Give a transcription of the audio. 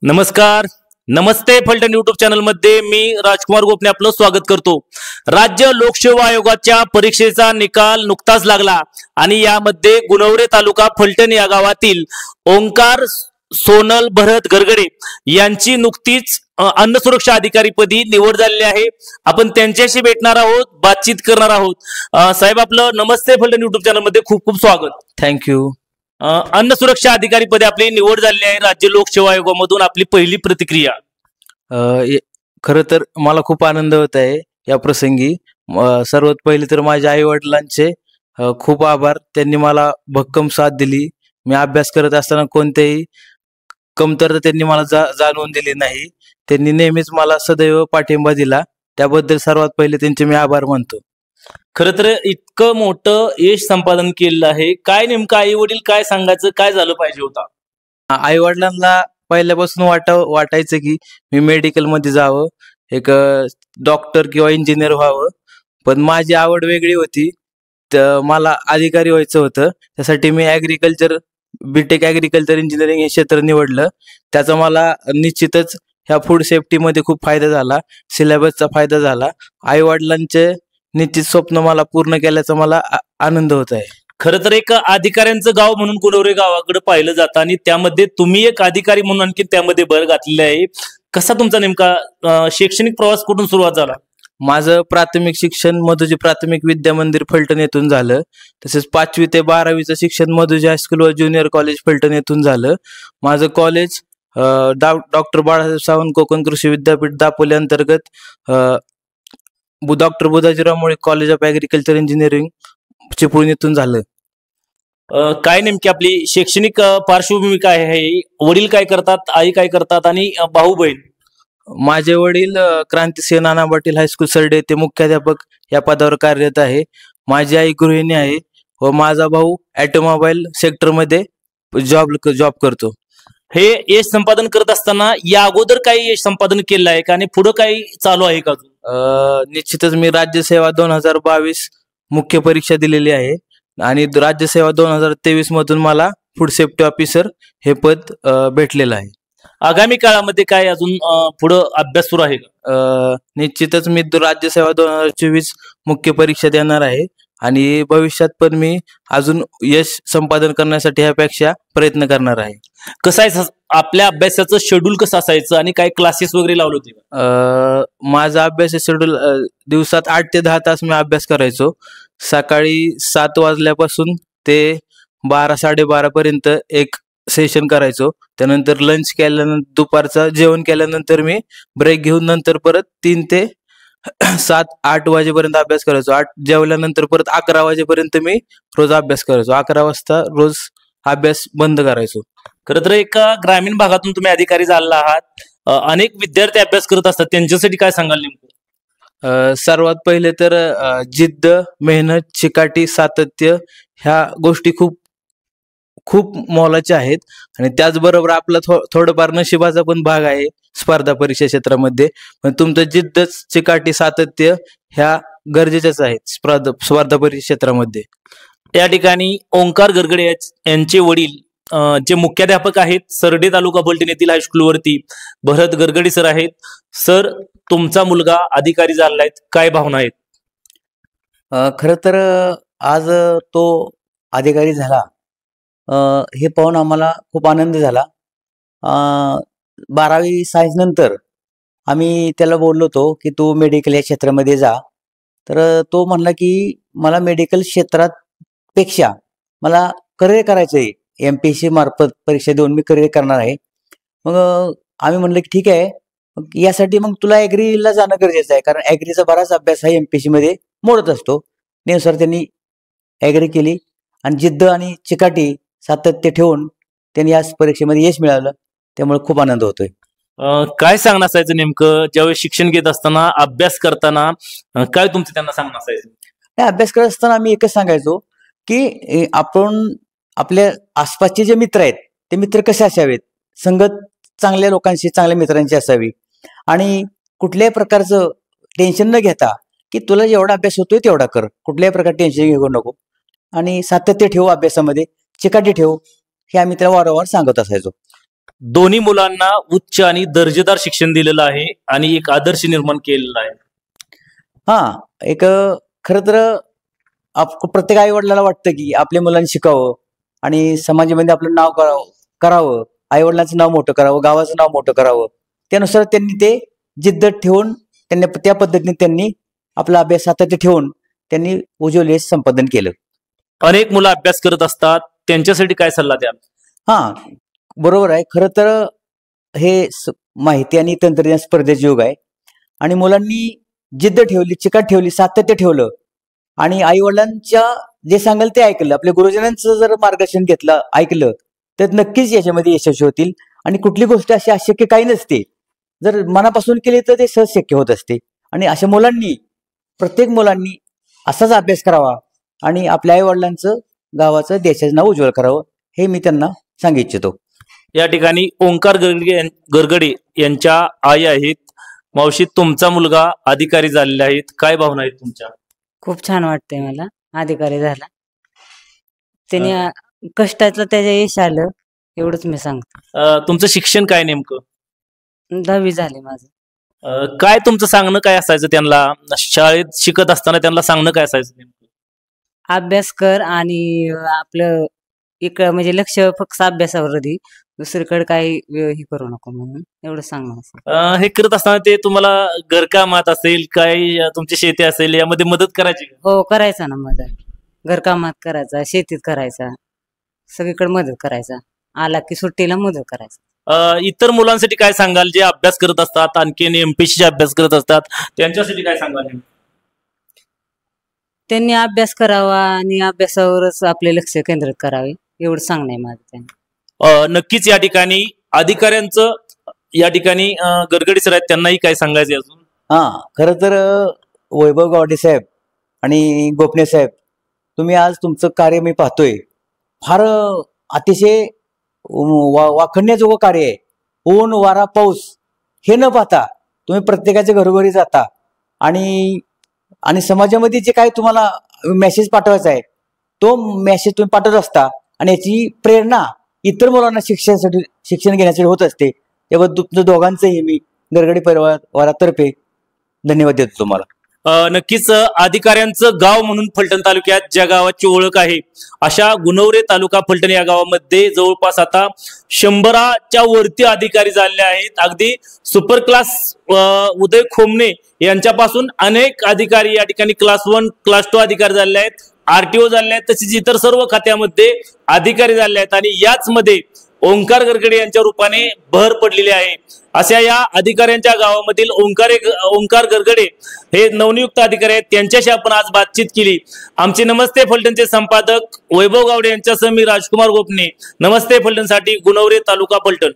नमस्कार. नमस्ते Phaltan YouTube channel मध्ये मी राजकुमार गोपने आपलं स्वागत करतो. राज्य लोकसेवा आयोगाच्या परीक्षेचा निकाल नुकताच लागला आणि यामध्ये गुणवरे तालुका फलटण या गावातील ओंकार सोनल भरत गरगडे यांची नुकतीच अन्न सुरक्षा अधिकारी पदी निवड झालेली आहे. आपण त्यांच्याशी भेटणार आहोत, बातचीत करणार आहोत. साहेब, आपलं नमस्ते फलटण युट्यूब चॅनल मध्ये खूप खूप स्वागत. थँक्यू. अन्न सुरक्षा अधिकारी पदी आपली निवड झालेली आहे राज्य लोकसेवा आयोगामधून. आपली पहिली प्रतिक्रिया? खरं तर मला खूप आनंद होत आहे या प्रसंगी. सर्वात पहिले तर माझ्या आई वडिलांचे खूप आभार. त्यांनी मला भक्कम साथ दिली. मी अभ्यास करत असताना कोणत्याही कमतरता त्यांनी मला जाणवून दिली नाही. त्यांनी नेहमीच मला सदैव पाठिंबा दिला. त्याबद्दल सर्वात पहिले त्यांचे मी आभार मानतो. खरं तर इतकं मोठं यश संपादन केलं आहे, काय नेमकं आई वडील काय सांगायचं, काय झालं पाहिजे होता? आई वडिलांना पहिल्यापासून वाटायचं की मी मेडिकल मध्ये जावं, एक डॉक्टर किंवा इंजिनियर व्हावं. पण माझी आवड वेगळी होती. तर मला अधिकारी व्हायचं होतं. त्यासाठी मी बीटेक ॲग्रिकल्चर इंजिनिअरिंग हे क्षेत्र निवडलं. त्याचा मला निश्चितच ह्या फूड सेफ्टीमध्ये खूप फायदा झाला. सिलेबसचा फायदा झाला. आई वडिलांचे निश्चित स्वप्न मला पूर्ण केल्याचा मला आनंद होत आहे. खरं तर एक अधिकाऱ्यांचं गाव म्हणून गुणवरे गावाकडे पाहिलं जातं आणि त्यामध्ये तुम्ही एक अधिकारी म्हणून आणखी त्यामध्ये भर घातलेली आहे. कसा तुमचा नेमका शैक्षणिक प्रवास कुठून सुरुवात झाला? माझं प्राथमिक शिक्षण मधुजी प्राथमिक विद्या मंदिर फलटण येथून झालं. तसेच 5वी ते 12वीचं शिक्षण मधुजी हायस्कूल व ज्युनियर कॉलेज फलटण येथून झालं. माझं कॉलेज डॉक्टर बाळासाहेब सावंत कोकण कृषी विद्यापीठ दापोली अंतर्गत डॉक्टर बुधाजीराव मुळे college of agriculture engineering Chiplun येथून झालं. काय नेमकी आपली शैक्षणिक पार्श्वभूमी काय आहे? वडील काय करतात, आई काय करतात आणि भाऊ बहीण? माझे वडील क्रांतिसिंह नाना पाटील हायस्कूल सरडे येथे मुख्याध्यापक या पदावर कार्यरत आहे. माझी आई गृहिणी आहे व माझा भाऊ ऑटोमोबाईल सेक्टरमध्ये जॉब करतो. हे यश संपादन करत असताना या अगोदर काही यश संपादन केलं आहे का आणि पुढे काही चालू आहे का? निश्चितच मी राज्यसेवा 2022 मुख्य परीक्षा दिलेली आहे आणि राज्यसेवा 2023 मधून मला फूड सेफ्टी ऑफिसर हे पद भेटलेलं आहे. आगामी काळामध्ये काय अजून पुढे अभ्यास सुरू आहे का? निश्चितच मी राज्यसेवा 2024 मुख्य परीक्षा देणार आहे आणि भविष्यात पण मी अजून यश संपादन करण्यासाठी ह्यापेक्षा प्रयत्न करणार आहे. कसं आहे आपल्या अभ्यासाचं शेड्यूल कसं असायचं आणि काय क्लासेस वगैरे लावले होते? माझा अभ्यास शेड्यूल दिवसात 8 ते 10 तास मी अभ्यास करायचो. सकाळी 7 वाजल्यापासून ते 12-12:30 पर्यंत एक सेशन करायचो. त्यानंतर लंच केल्यानंतर दुपारचं जेवण केल्यानंतर मी ब्रेक घेऊन नंतर परत 3 ते 7-8 वाजेपर्यंत अभ्यास करायचो. जेवल्यानंतर परत 11 वाजेपर्यंत मी रोज अभ्यास करायचो. 11 वाजता रोज अभ्यास बंद करायचो. खरं तर एका ग्रामीण भागातून तुम्ही अधिकारी झाला आहात. अनेक विद्यार्थी अभ्यास करत असतात, त्यांच्यासाठी काय सांगाल नेमकं? सर्वात पहिले तर जिद्द, मेहनत, चिकाटी, सातत्य ह्या गोष्टी खूप खूप मोलाच्या आहेत आणि त्याचबरोबर आपला थोडंफार नशिबाचा पण भाग आहे स्पर्धा परीक्षा क्षेत्रामध्ये. पण तुमचं जिद्द, चिकाटी, सातत्य ह्या गरजेच्याच आहेत स्पर्धा परीक्षा क्षेत्रामध्ये. या ठिकाणी ओंकार गरगडे यांचे वडील जे मुख्याध्यापक आहेत सरडे तालुका फलटण येथील हायस्कूलवरती भरत गरगडे सर आहेत. सर, तुमचा मुलगा अधिकारी झालाय, काय भावना आहेत? खरं तर आज तो अधिकारी झाला हे पाहून आम्हाला खूप आनंद झाला. 12वी सायन्स नंतर आम्ही त्याला बोललो होतो की तू मेडिकल या क्षेत्रामध्ये जा. तर तो म्हणला की मला मेडिकल क्षेत्रात पेक्षा मला करिअर करायचं आहे. MPSC मार्फत परीक्षा देऊन मी करिअर करणार आहे. मग आम्ही म्हणलं की ठीक आहे, यासाठी मग तुला ॲग्रीला जाणं गरजेचं आहे, कारण ॲग्रीचा बराच अभ्यास हा MPSC मध्ये मोडत असतो. त्यानुसार त्यांनी ॲग्री केली आणि जिद्द आणि चिकाटी सातत्य ठेवून त्यांनी या परीक्षेमध्ये यश मिळवलं. त्यामुळे खूप आनंद होतोय. काय सांगणं असायचं नेमकं ज्यावेळी शिक्षण घेत असताना, अभ्यास करताना काय तुमचं त्यांना सांगणं असायचं? अभ्यास करत असताना आम्ही एकच सांगायचो की आपण आपल्या आसपासचे जे मित्र आहेत ते मित्र कसे असावेत, संगत चांगल्या लोकांशी, चांगल्या मित्रांची असावी आणि कुठल्याही प्रकारचं टेन्शन न घेता की तुला जेवढा अभ्यास होतोय तेवढा कर, कुठल्याही प्रकारचे टेन्शन घेऊ नको आणि सातत्य ठेवू अभ्यासामध्ये, चिकाटी ठेवू, हे आम्ही त्याला वारंवार सांगत असायचो. दोन्ही मुलांना उच्च आणि दर्जेदार शिक्षण दिलेलं आहे आणि एक आदर्श निर्माण केलेला आहे. हा एक खरं तर प्रत्येक आई वडिलाला वाटतं की आपल्या मुलांनी शिकावं आणि समाजामध्ये आपलं नाव करावं, आई वडिलांचं नाव मोठं करावं, गावाचं नाव मोठं करावं. त्यानुसार त्यांनी ते जिद्द ठेवून त्यांनी त्या पद्धतीने त्यांनी आपला अभ्यास सातत्य ठेवून त्यांनी उज्ज्वल यश संपादन केलं. अनेक मुलं अभ्यास करत असतात, त्यांच्यासाठी काय सल्ला द्याल? हा बरोबर आहे. खरं तर हे माहिती आणि तंत्रज्ञान स्पर्धेचे युग आहे आणि मुलांनी जिद्द ठेवली, चिकाट ठेवली, सातत्य ठेवलं आणि आई वडिलांच्या जे सांगाल ते ऐकलं, आपल्या गुरुजनांचं जर मार्गदर्शन घेतलं, ऐकलं, तर नक्कीच याच्यामध्ये यशस्वी होतील. आणि कुठली गोष्ट अशी अशक्य काही नसते, जर मनापासून केली तर ते सहज शक्य होत असते. आणि अशा मुलांनी, प्रत्येक मुलांनी असाच अभ्यास करावा आणि आपल्या आई वडिलांचं, गावाचं, देशाचं नाव उज्ज्वल करावं, हे मी त्यांना सांगू इच्छितो. या ठिकाणी ओंकार गरगडे यांच्या आई आहेत. मावशी, तुमचा मुलगा अधिकारी झालेला आहे, काय भावना आहेत तुमच्या? खूप छान वाटतंय मला, अधिकारी झाला. त्याने कष्टाचं त्याच्या यश आलं, एवढंच मी सांगतो. तुमचं शिक्षण काय नेमकं? 10वी झाले माझं. काय तुमचं सांगणं काय असायचं त्यांना शाळेत शिकत असताना? त्यांना सांगणं काय असायचं नेमकं? अभ्यास कर आणि आपलं म्हणजे लक्ष फक्त अभ्यासावर दे, दुसरीकडे काही हे करू नको म्हणून एवढं सांगणं. हे करत असताना ते तुम्हाला घरकामात असेल, काय तुमची शेती असेल, यामध्ये मदत करायची? हो, करायचा ना मदत. घरकामात करायचा, शेतीत करायचा, सगळीकडे मदत करायचा. आला की सुट्टीला मदत करायचा. इतर मुलांसाठी काय सांगाल जे अभ्यास करत असतात, आणखी एमपीएससी अभ्यास करत असतात, त्यांच्यासाठी काय सांगाल? त्यांनी अभ्यास करावा आणि अभ्यासावरच आपले लक्ष केंद्रित करावे, एवढं सांगणं आहे माझं त्यांनी. नक्कीच या ठिकाणी अधिकाऱ्यांचं, या ठिकाणी गरगडे सर आहेत, त्यांनाही काय सांगायचे अजून? खरं तर वैभव गावडे साहेब आणि गोपने साहेब, तुम्ही आज तुमचं कार्य मी पाहतोय, फार अतिशय वाखण्याजोगं कार्य आहे. ऊन, वारा, पाऊस हे न पाहता तुम्ही प्रत्येकाच्या घरोघरी जाता आणि समाजामध्ये जे काही तुम्हाला मेसेज पाठवायचा आहे तो मेसेज तुम्ही पाठवत असता आणि याची प्रेरणा इतर मुलांना शिक्षण घेण्यासाठी होत असते. त्याबद्दल तुमच्या दोघांचंही मी गरगडे परिवारातर्फे धन्यवाद देतो तुम्हाला. नक्कीच अधिकाऱ्यांचं गाव म्हणून फलटण तालुक्यात ज्या गावाची ओळख आहे, अशा गुणवरे तालुका फलटण या गावामध्ये जवळपास आता 100च्या वरती अधिकारी झालेले आहेत. अगदी सुपर क्लास उदय खोमणे यांच्यापासून अनेक अधिकारी या ठिकाणी क्लास 1, क्लास 2 अधिकारी झालेले आहेत, आरटीओ झालेले आहेत, तसेच इतर सर्व खात्यामध्ये अधिकारी झालेले आहेत. आणि याच मध्ये ओंकार गरगडे यांच्या रूपाने भर पडलेली आहे. अशा या अधिकाऱ्यांच्या गावामधील ओंकार गरगडे हे नवनियुक्त अधिकारी आहेत, त्यांच्याशी आपण आज बातचीत केली. आमचे नमस्ते फलटणचे संपादक वैभव गावडे यांच्यासह मी राजकुमार गोपने, नमस्ते फलटणसाठी गुणवरे तालुका फलटण.